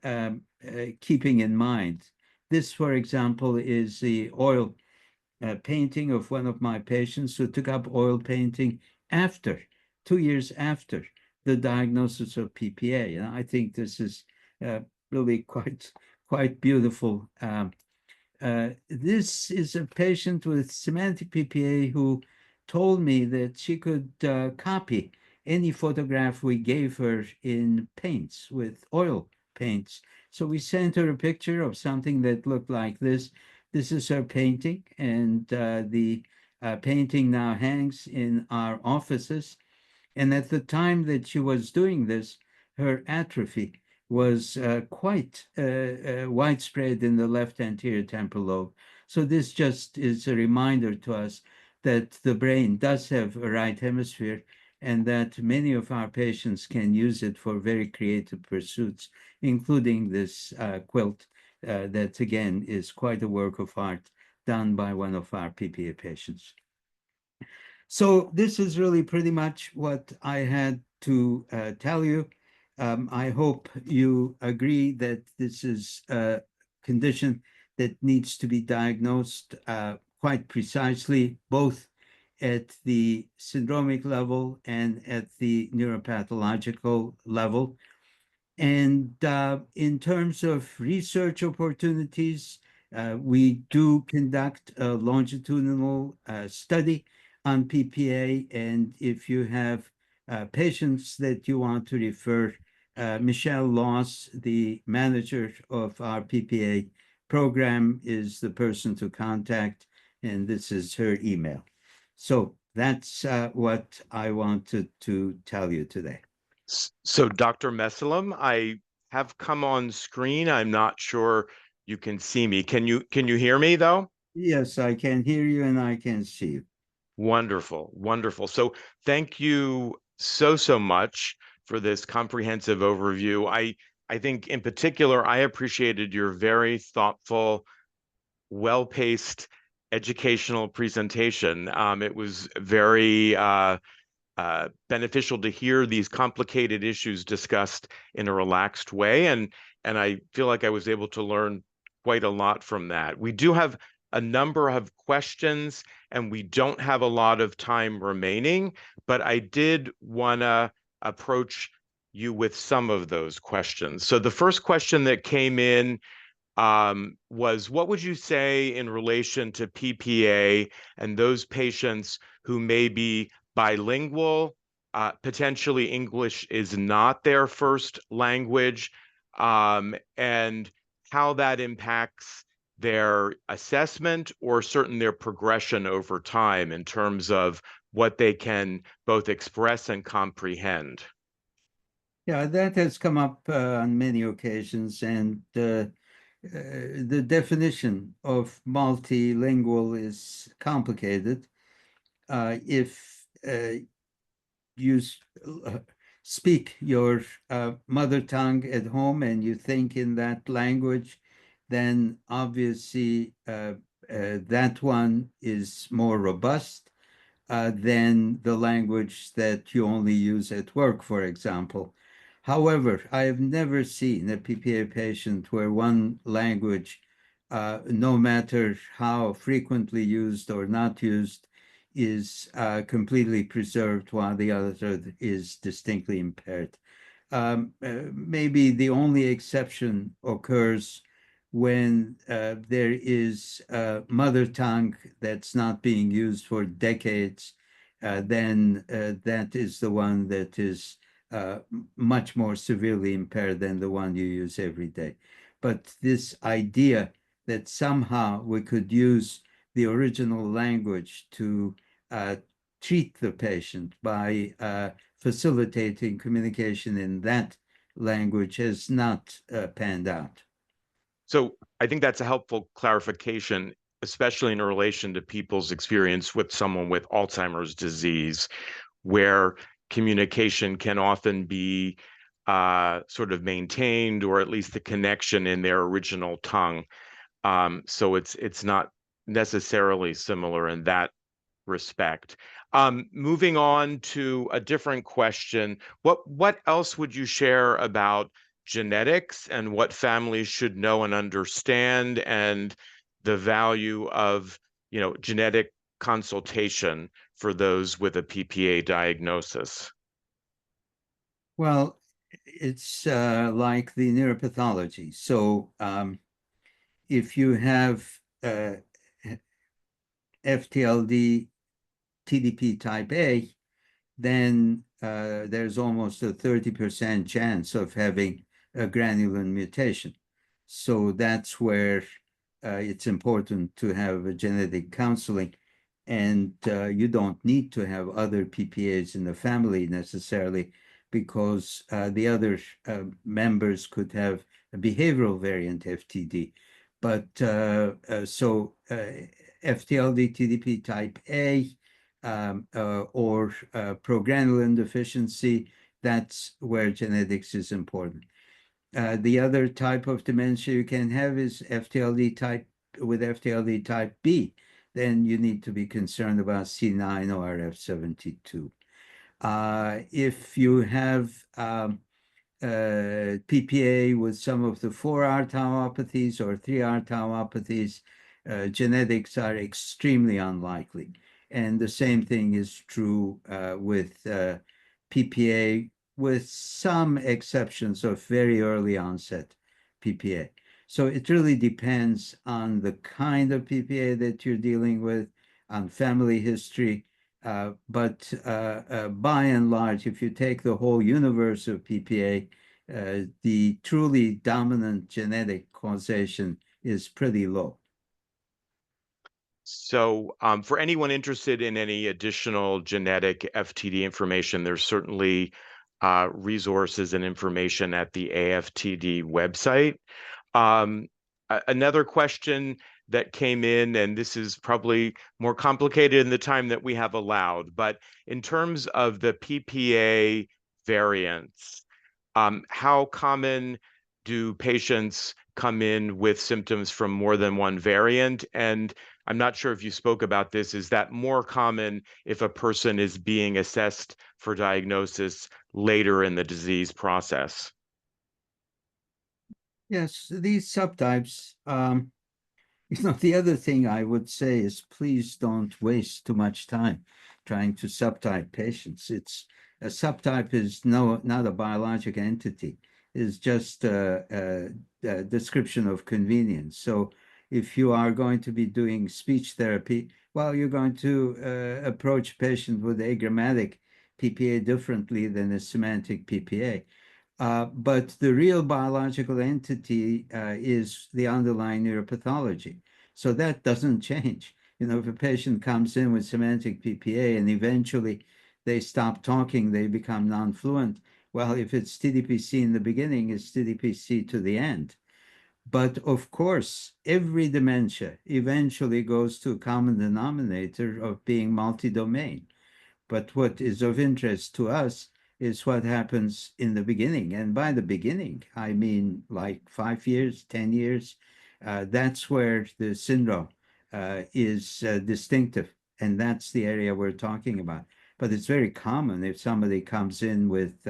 keeping in mind. This, for example, is the oil painting of one of my patients who took up oil painting after 2 years after the diagnosis of PPA. And I think this is really quite beautiful. This is a patient with semantic PPA who told me that she could copy any photograph we gave her in paints, with oil paints. So we sent her a picture of something that looked like this. This is her painting, and the painting now hangs in our offices. And at the time that she was doing this, her atrophy was quite widespread in the left anterior temporal lobe. So this just is a reminder to us that the brain does have a right hemisphere, and that many of our patients can use it for very creative pursuits, including this quilt that, again, is quite a work of art done by one of our PPA patients. So this is really pretty much what I had to tell you. I hope you agree that this is a condition that needs to be diagnosed quite precisely, both at the syndromic level and at the neuropathological level. And in terms of research opportunities, we do conduct a longitudinal study on PPA. And if you have patients that you want to refer, Michelle Loss, the manager of our PPA program, is the person to contact, and this is her email. So that's what I wanted to tell you today. So, Dr. Mesalam, I have come on screen. I'm not sure you can see me. Can you hear me though? Yes, I can hear you and I can see you. Wonderful, wonderful. So thank you so much for this comprehensive overview. I think in particular, I appreciated your very thoughtful, well-paced educational presentation. It was very beneficial to hear these complicated issues discussed in a relaxed way, and I feel like I was able to learn quite a lot from that. We do have a number of questions, and we don't have a lot of time remaining, but I did want to approach you with some of those questions. So the first question that came in was, what would you say in relation to PPA and those patients who may be bilingual, potentially English is not their first language, and how that impacts their assessment or their progression over time in terms of what they can both express and comprehend? Yeah, that has come up on many occasions, and the definition of multilingual is complicated. If you speak your mother tongue at home and you think in that language, then obviously that one is more robust than the language that you only use at work, for example. However, I have never seen a PPA patient where one language, no matter how frequently used or not used, is completely preserved while the other is distinctly impaired. Maybe the only exception occurs when there is a mother tongue that's not being used for decades, then that is the one that is much more severely impaired than the one you use every day. But this idea that somehow we could use the original language to treat the patient by facilitating communication in that language has not panned out. So I think that's a helpful clarification, especially in relation to people's experience with someone with Alzheimer's disease, where communication can often be sort of maintained, or at least the connection in their original tongue. So it's not necessarily similar in that respect. Moving on to a different question, what else would you share about genetics and what families should know and understand, and the value of, genetic consultation for those with a PPA diagnosis? Well, it's like the neuropathology. So if you have FTLD TDP type A, then there's almost a 30% chance of having a granulin mutation. So that's where it's important to have a genetic counseling. And you don't need to have other PPAs in the family necessarily, because the other members could have a behavioral variant FTD. But so FTLD TDP type A or progranulin deficiency, that's where genetics is important. The other type of dementia you can have is FTLD type with FTLD type B. Then you need to be concerned about C9 or F72. If you have PPA with some of the 4R tauopathies or 3R tauopathies, genetics are extremely unlikely. And the same thing is true with PPA, with some exceptions of very early onset PPA. So it really depends on the kind of PPA that you're dealing with, on family history, But by and large, if you take the whole universe of PPA, the truly dominant genetic causation is pretty low. So for anyone interested in any additional genetic FTD information, there's certainly resources and information at the AFTD website. Another question that came in, and this is probably more complicated in the time that we have allowed, but in terms of the PPA variants, how common do patients come in with symptoms from more than one variant? And I'm not sure if you spoke about this. Is that more common if a person is being assessed for diagnosis later in the disease process? Yes, these subtypes, the other thing I would say is please don't waste too much time trying to subtype patients. A subtype is not a biologic entity. It's just a description of convenience. So if you are going to be doing speech therapy, well, you're going to approach a patient with agrammatic PPA differently than a semantic PPA. But the real biological entity is the underlying neuropathology. So that doesn't change. If a patient comes in with semantic PPA and eventually they stop talking, they become non-fluent. Well, if it's TDPC in the beginning, it's TDPC to the end. But of course, every dementia eventually goes to a common denominator of being multi-domain. But what is of interest to us is what happens in the beginning. And by the beginning, I mean like 5 years, 10 years. That's where the syndrome is distinctive. And that's the area we're talking about. But it's very common if somebody comes in with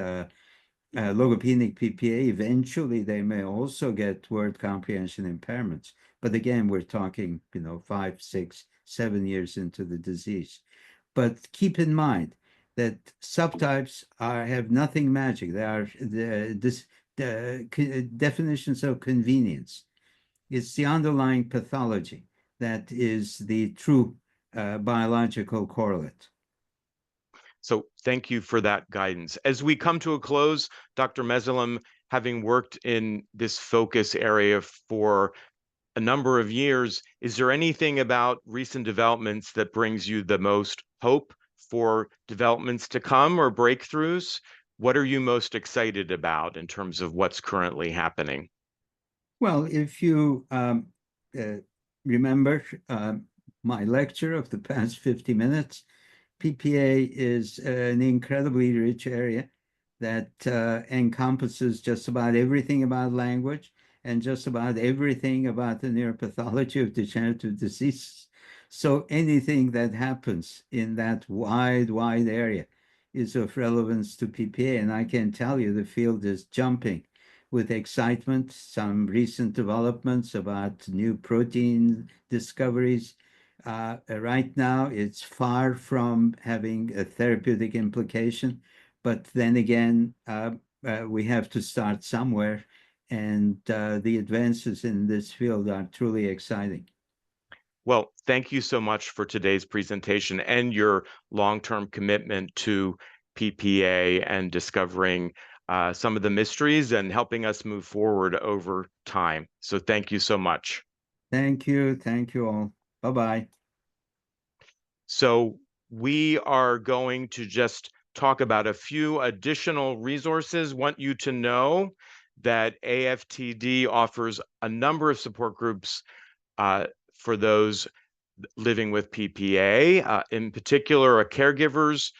logopenic PPA, eventually they may also get word comprehension impairments. But again, we're talking, 5, 6, 7 years into the disease. But keep in mind that subtypes have nothing magic. They are the definitions of convenience. It's the underlying pathology that is the true biological correlate. So thank you for that guidance. As we come to a close, Dr. Mesalam, having worked in this focus area for a number of years, is there anything about recent developments that brings you the most hope for developments to come or breakthroughs? What are you most excited about in terms of what's currently happening? Well, if you remember my lecture of the past 50 minutes, PPA is an incredibly rich area that encompasses just about everything about language and just about everything about the neuropathology of degenerative disease. So anything that happens in that wide area is of relevance to PPA. And I can tell you the field is jumping with excitement, some recent developments about new protein discoveries. Right now, it's far from having a therapeutic implication, but then again, we have to start somewhere, and the advances in this field are truly exciting. Well, thank you so much for today's presentation and your long-term commitment to PPA and discovering some of the mysteries and helping us move forward over time. So thank you so much. Thank you. Thank you all. Bye-bye. So we are going to just talk about a few additional resources. Want you to know that AFTD offers a number of support groups for those living with PPA, in particular, a caregivers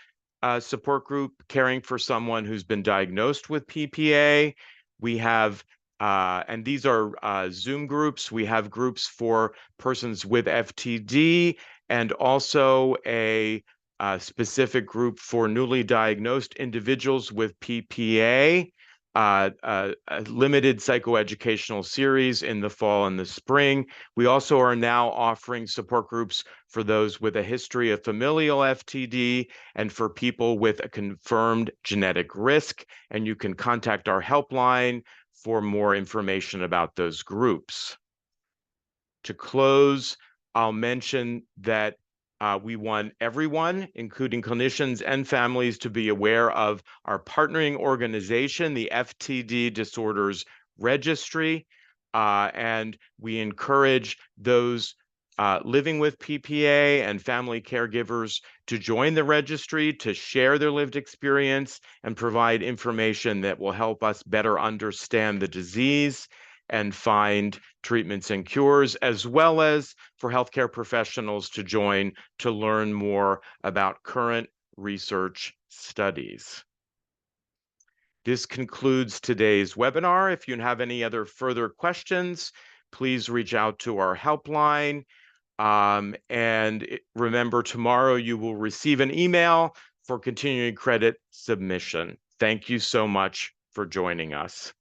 support group caring for someone who's been diagnosed with PPA. We have, and these are Zoom groups. We have groups for persons with FTD and also a specific group for newly diagnosed individuals with PPA. A limited psychoeducational series in the fall and the spring. We also are now offering support groups for those with a history of familial FTD and for people with a confirmed genetic risk. And you can contact our helpline for more information about those groups. To close, I'll mention that We want everyone, including clinicians and families, to be aware of our partnering organization, the FTD Disorders Registry, and we encourage those living with PPA and family caregivers to join the registry, to share their lived experience, and provide information that will help us better understand the disease and find treatments and cures, as well as for healthcare professionals to join to learn more about current research studies. This concludes today's webinar. If you have any other further questions, please reach out to our helpline. Remember, tomorrow you will receive an email for continuing credit submission. Thank you so much for joining us.